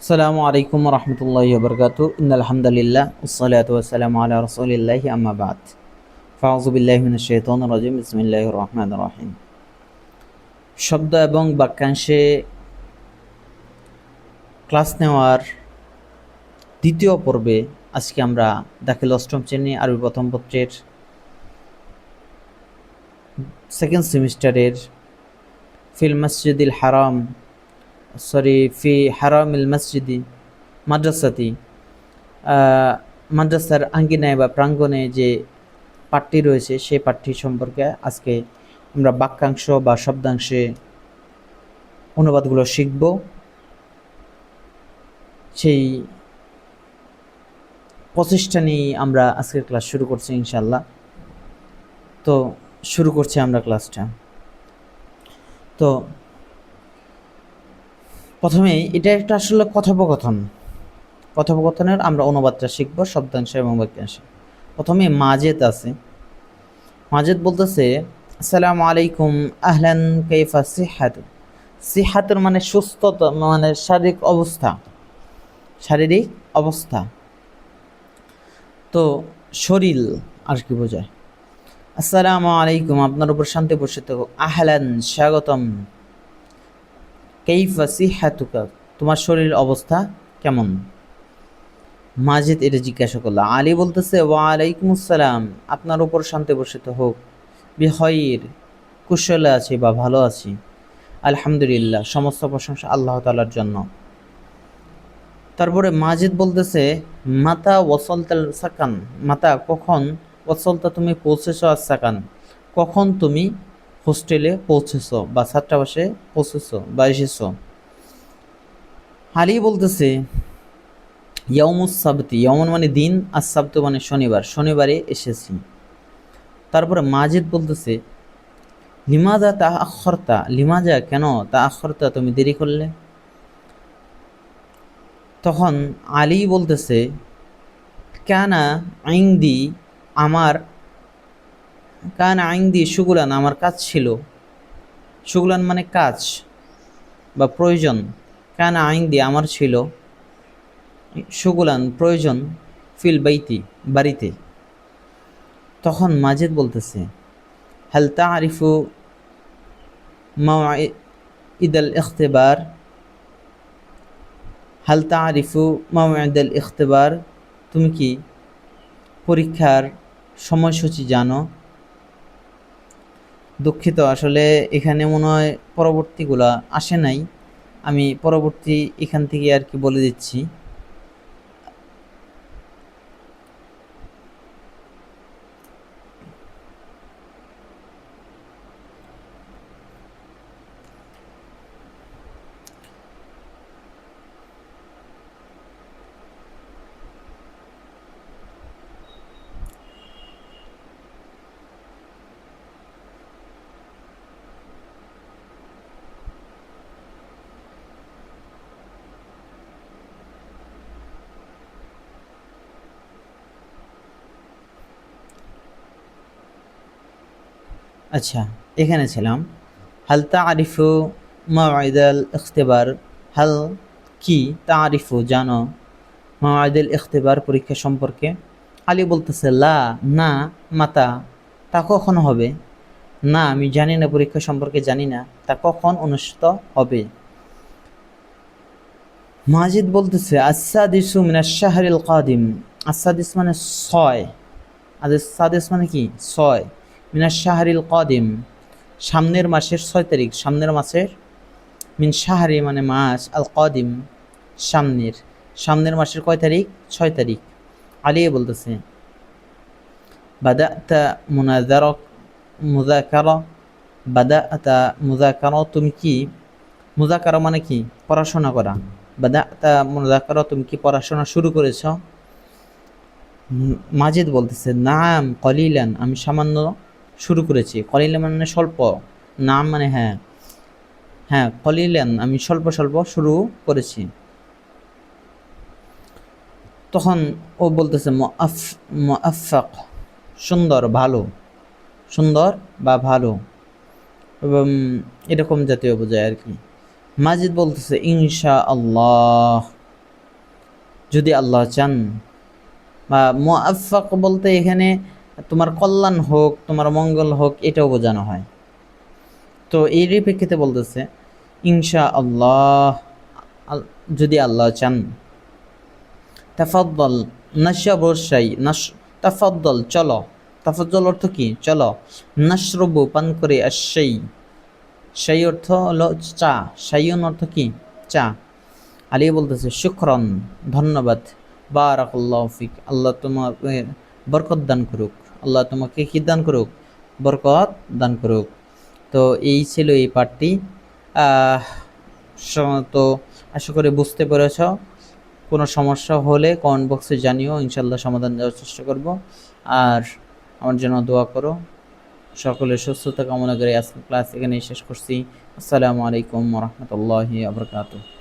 আসসালামু আলাইকুম রহমতুল্লাহি বরকাতু ইন্নাল হামদুলিল্লাহ ওয়াসসালাতু ওয়াসসালামু আলা রাসূলিল্লাহি আম্মা বাদ ফাউযু বিল্লাহি মিনাশ শাইতানির রাজিম বিসমিল্লাহির রহমানির রহিম। শব্দ এবং বাক্যাংশে ক্লাস নেওয়ার দ্বিতীয় পর্বে আজকে আমরা দাখিল অষ্টম শ্রেণী আরবি প্রথম পত্রের সেকেন্ড সেমিস্টারের ফিল মসজিদিল হারাম ফি হারামিল মসজিদি মাদ্রাসাতি মাদ্রাসার আঙ্গিনায় বা প্রাঙ্গণে যে পাঠটি রয়েছে সেই পাঠটি সম্পর্কে আজকে আমরা বাক্যাংশ বা শব্দাংশে অনুবাদগুলো শিখব। সেই প্রচেষ্টা নিয়েই আমরা আজকের ক্লাস শুরু করছি ইনশাল্লাহ। তো শুরু করছি আমরা ক্লাসটা। তো প্রথমে এটা একটা আসলে কথোপকথনের আমরা অনুবাদটা শিখব শব্দাংশ এবং বাক্যাংশে। প্রথমে মাজেদ আছে। মাজেদ বলতেছে আসসালামু আলাইকুম আহলান কাইফা সিহাতু। সিহাতুর মানে সুস্থতা, মানে শারীরিক অবস্থা। তো শরীর আর কি বোঝায়। আসসালামু আলাইকুম, আপনার উপর শান্তি বর্ষিত হোক। আহলান স্বাগতম। কাইফা সিহাতুকা, তোমার শরীর অবস্থা কেমন। মাজেদ এটা জিজ্ঞাসা করলো। আলী বলতেছে ওয়া আলাইকুম আসসালাম, আপনার উপর শান্তি বর্ষিত হোক। বিখাইর, কুশলে আছি বা ভালো আছি। আলহামদুলিল্লাহ, সমস্ত প্রশংসা আল্লাহ তাআলার জন্য। তারপরে মাজেদ বলতেছে মাতা ওয়াসালতাল সাকান, মাতা কখন, ওয়াসালতা তুমি পৌঁছেছো, আর সাকান কখন তুমি হোস্টেলে পৌঁছেছো বা ছাত্রাবাসে পৌঁছেছো বা এসেছো। আলী বলতেছে ইয়াউমুস সাবতি, ইয়াউমুন মানে দিন, আর সাবত মানে শনিবার, শনিবারে এসেছি। তারপরে মাজেদ বলতেছে লিমাজা তাআখারতা, লিমাজা কেন, তাআখারতা তুমি দেরি করলে। তখন আলী বলতেছে কানা আইনদি, আমার কানা আইনদি সুগুলান, আমার কাজ ছিল। সুগুলান মানে কাজ বা প্রয়োজন। কানা আইনদি আমার ছিল, সুগুলান প্রয়োজন, ফিল বাইতি বাড়িতে। তখন মাজেদ বলতেছে হাল তারিফু মাওঈদাল ইখতিবার, হাল তারিফু মাওঈদাল ইখতিবার, তুমি কি পরীক্ষার সময়সূচি জানো। দুঃখিত, আসলে এখানে মনে হয় পরবর্তীগুলা আসে নাই, আমি পরবর্তী এখান থেকে আর কি বলে দিচ্ছি। আচ্ছা, এখানে ছিলাম। হাল তারিফু মাওঈদাল ইখতিবার, হাল কি, তারিফু জানো, মাওঈদাল ইখতিবার পরীক্ষা সম্পর্কে। আলী বলতেছে লা না, মাতা তা কখন হবে, না আমি জানি না, পরীক্ষা সম্পর্কে জানি না, তা কখন অনুষ্ঠিত হবে। মাজিদ বলতেছে আসাদিসু মিনাশ শাহরিল কাদিম, আসাদিস মানে ছয়, আর সাদিস মানে কি ছয়, মিনাশ শাহরিল কাদিম সামনের মাসের 6 তারিখ, সামনের মাসের, মিন শাহরি মানে মাস, আল কাদিম সামনের, সামনের মাসের কয় তারিখ, 6 তারিখ। আলী বলতেছে বাদাতা মুযাকারা, বাদাতা মুযাকারা তুমি কি, মুযাকারা মানে কি পড়াশোনা করা, বাদাতা মুযাকারা তুমি কি পড়াশোনা শুরু করেছ। মাজিদ বলতেছে নাম কলিলান, আমি সামান্য শুরু করেছি। কলিলান মানে স্বল্প, নাম মানে হ্যাঁ, হ্যাঁ কলিলান আমি স্বল্প স্বল্প শুরু করেছি। তখন ও বলতেছে মুআফফাক সুন্দর, ভালো, সুন্দর বা ভালো, এবং এরকম জাতীয় বোঝায় আর কি। মাজিদ বলতেছে ইনশা আল্লাহ, যদি আল্লাহ চান, বা মুআফফাক বলতে এখানে তোমার কল্যাণ হোক, তোমার মঙ্গল হোক, এটাও বোঝানো হয়। তো এরই প্রেক্ষিতে বলতেছে ইনশা আল্লাহ, যদি আল্লাহ চান। তাফাদ্দল, নাশা বর্ষাই, তাফাদ্দল চলো, তাফাদ্দল অর্থ কি চলো, নাশরবু পান করে, আশাই, সেই অর্থ হলো চা, শাইউন অর্থ কি চা। আলী বলতেছে শুকরন ধন্যবাদ, বারাকাল্লাহু ফিক, আল্লাহ তোমাকে বরকত দান করুক, আল্লাহ তোমাকে কি দান করুক, বরকত দান করুক। তো এই ছিল এই পাঠটি। তো আশা করি বুঝতে পেরেছ। কোনো সমস্যা হলে কমেন্ট বক্সে জানিও, ইনশাল্লাহ সমাধান দেওয়ার চেষ্টা করব। আর আমার জন্য দোয়া করো। সকলের সুস্থতা কামনা করে আজকের ক্লাস এখানেই শেষ করছি। আসসালামু আলাইকুম ওয়া রাহমাতুল্লাহি ওয়া বারাকাতুহু।